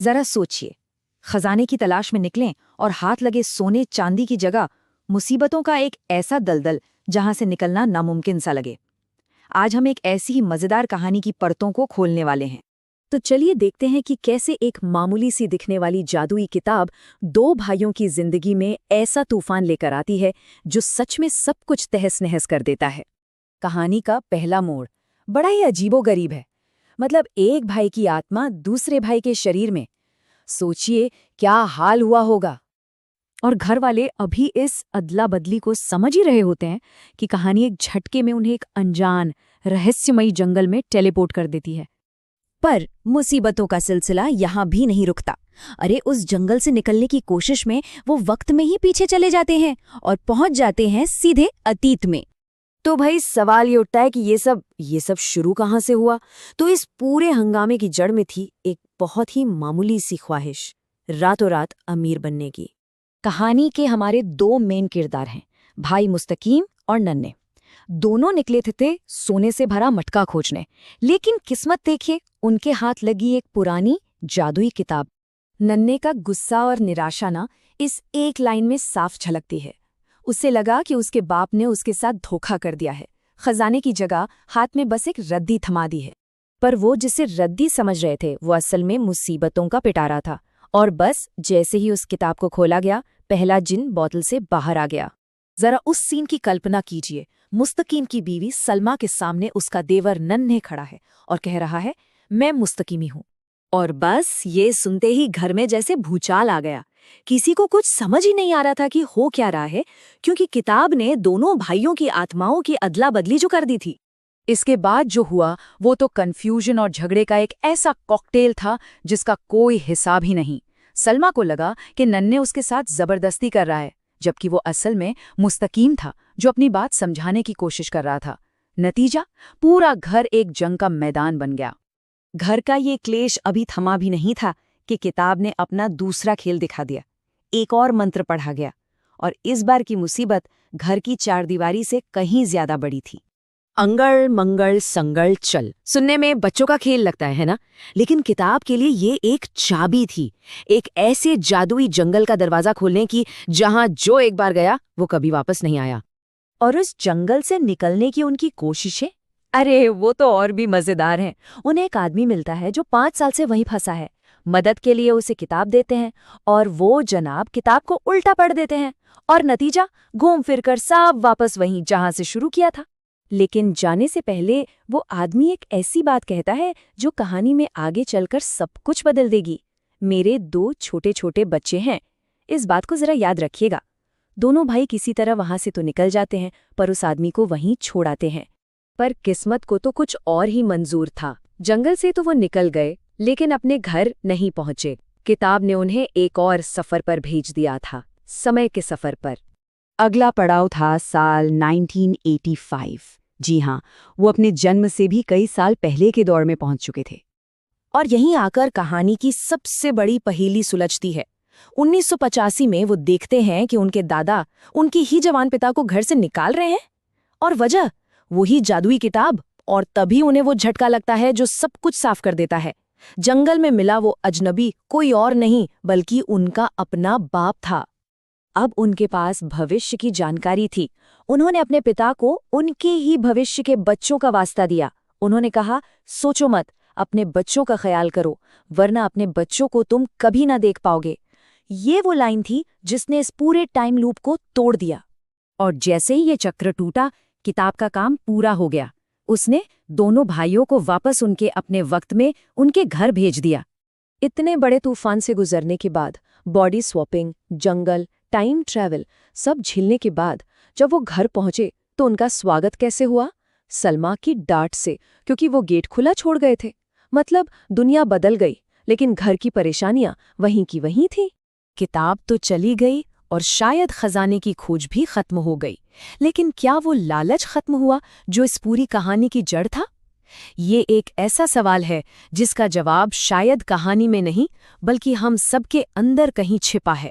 जरा सोचिए, खजाने की तलाश में निकलें और हाथ लगे सोने चांदी की जगह मुसीबतों का एक ऐसा दलदल जहां से निकलना नामुमकिन सा लगे। आज हम एक ऐसी ही मजेदार कहानी की परतों को खोलने वाले हैं। तो चलिए देखते हैं कि कैसे एक मामूली सी दिखने वाली जादुई किताब दो भाइयों की जिंदगी में ऐसा तूफान लेकर आती है जो सच में सब कुछ तहस नहस कर देता है। कहानी का पहला मोड़ बड़ा ही अजीबोगरीब है। मतलब एक भाई की आत्मा दूसरे भाई के शरीर में। सोचिए क्या हाल हुआ होगा। और घर वाले अभी इस अदला बदली को समझ ही रहे होते हैं कि कहानी एक झटके में उन्हें एक अनजान रहस्यमयी जंगल में टेलीपोर्ट कर देती है। पर मुसीबतों का सिलसिला यहाँ भी नहीं रुकता। अरे उस जंगल से निकलने की कोशिश में वो वक्त में ही पीछे चले जाते हैं और पहुंच जाते हैं सीधे अतीत में। तो भाई सवाल ये उठता है कि ये सब शुरू कहाँ से हुआ। तो इस पूरे हंगामे की जड़ में थी एक बहुत ही मामूली सी ख्वाहिश, रातों रात अमीर बनने की। कहानी के हमारे दो मेन किरदार हैं, भाई मुस्तकीम और नन्हे। दोनों निकले थे सोने से भरा मटका खोजने, लेकिन किस्मत देखिए उनके हाथ लगी एक पुरानी जादुई किताब। नन्हे का गुस्सा और निराशा ना इस एक लाइन में साफ झलकती है। उसे लगा कि उसके बाप ने उसके साथ धोखा कर दिया है, खजाने की जगह हाथ में बस एक रद्दी थमा दी है। पर वो जिसे रद्दी समझ रहे थे वो असल में मुसीबतों का पिटारा था। और बस जैसे ही उस किताब को खोला गया, पहला जिन बोतल से बाहर आ गया। जरा उस सीन की कल्पना कीजिए। मुस्तकीम की बीवी सलमा के सामने उसका देवर नन्हे खड़ा है और कह रहा है, मैं मुस्तकीमी हूं। और बस ये सुनते ही घर में जैसे भूचाल आ गया। किसी को कुछ समझ ही नहीं आ रहा था कि हो क्या रहा है, क्योंकि किताब ने दोनों भाइयों की आत्माओं की अदला बदली जो कर दी थी। इसके बाद जो हुआ वो तो कन्फ्यूजन और झगड़े का एक ऐसा कॉकटेल था जिसका कोई हिसाब ही नहीं। सलमा को लगा कि नन्हे उसके साथ जबरदस्ती कर रहा है, जबकि वो असल में मुस्तकीम था जो अपनी बात समझाने की कोशिश कर रहा था। नतीजा, पूरा घर एक जंग का मैदान बन गया। घर का ये क्लेश अभी थमा भी नहीं था कि किताब ने अपना दूसरा खेल दिखा दिया। एक और मंत्र पढ़ा गया और इस बार की मुसीबत घर की चारदीवारी से कहीं ज्यादा बड़ी थी। अंगड़ मंगल संगल चल सुनने में बच्चों का खेल लगता है ना, लेकिन किताब के लिए ये एक चाबी थी, एक ऐसे जादुई जंगल का दरवाजा खोलने की जहां जो एक बार गया वो कभी वापस नहीं आया। और उस जंगल से निकलने की उनकी कोशिशें, अरे वो तो और भी मजेदार हैं। उन्हें एक आदमी मिलता है जो 5 साल से वहीं फंसा है। मदद के लिए उसे किताब देते हैं और वो जनाब किताब को उल्टा पढ़ देते हैं और नतीजा, घूम फिरकर सब वापस वहीं जहां से शुरू किया था। लेकिन जाने से पहले वो आदमी एक ऐसी बात कहता है जो कहानी में आगे चलकर सब कुछ बदल देगी। मेरे 2 छोटे छोटे बच्चे हैं। इस बात को जरा याद रखिएगा। दोनों भाई किसी तरह वहां से तो निकल जाते हैं, पर उस आदमी को वहीं छोड़ आते हैं। पर किस्मत को तो कुछ और ही मंजूर था। जंगल से तो वो निकल गए, लेकिन अपने घर नहीं पहुंचे। किताब ने उन्हें एक और सफर पर भेज दिया था, समय के सफर पर। अगला पड़ाव था साल 1985। जी हाँ, वो अपने जन्म से भी कई साल पहले के दौर में पहुंच चुके थे। और यहीं आकर कहानी की सबसे बड़ी पहेली सुलझती है। 1985 में वो देखते हैं कि उनके दादा उनकी ही जवान पिता को घर से निकाल रहे हैं, और वजह वही जादुई किताब। और तभी उन्हें वो झटका लगता है जो सब कुछ साफ कर देता है। जंगल में मिला वो अजनबी कोई और नहीं बल्कि उनका अपना बाप था। अब उनके पास भविष्य की जानकारी थी। उन्होंने अपने पिता को उनके ही भविष्य के बच्चों का वास्ता दिया। उन्होंने कहा, सोचो मत, अपने बच्चों का ख्याल करो, वरना अपने बच्चों को तुम कभी ना देख पाओगे। ये वो लाइन थी जिसने इस पूरे टाइम लूप को तोड़ दिया। और जैसे ही ये चक्र टूटा, किताब का काम पूरा हो गया। उसने दोनों भाइयों को वापस उनके अपने वक्त में उनके घर भेज दिया। इतने बड़े तूफान से गुजरने के बाद, बॉडी स्वैपिंग, जंगल, टाइम ट्रैवल सब झेलने के बाद जब वो घर पहुंचे तो उनका स्वागत कैसे हुआ? सलमा की डांट से, क्योंकि वो गेट खुला छोड़ गए थे। मतलब दुनिया बदल गई, लेकिन घर की परेशानियां वहीं की वहीं थी। किताब तो चली गई और शायद खजाने की खोज भी खत्म हो गई, लेकिन क्या वो लालच खत्म हुआ जो इस पूरी कहानी की जड़ था? ये एक ऐसा सवाल है जिसका जवाब शायद कहानी में नहीं बल्कि हम सबके अंदर कहीं छिपा है।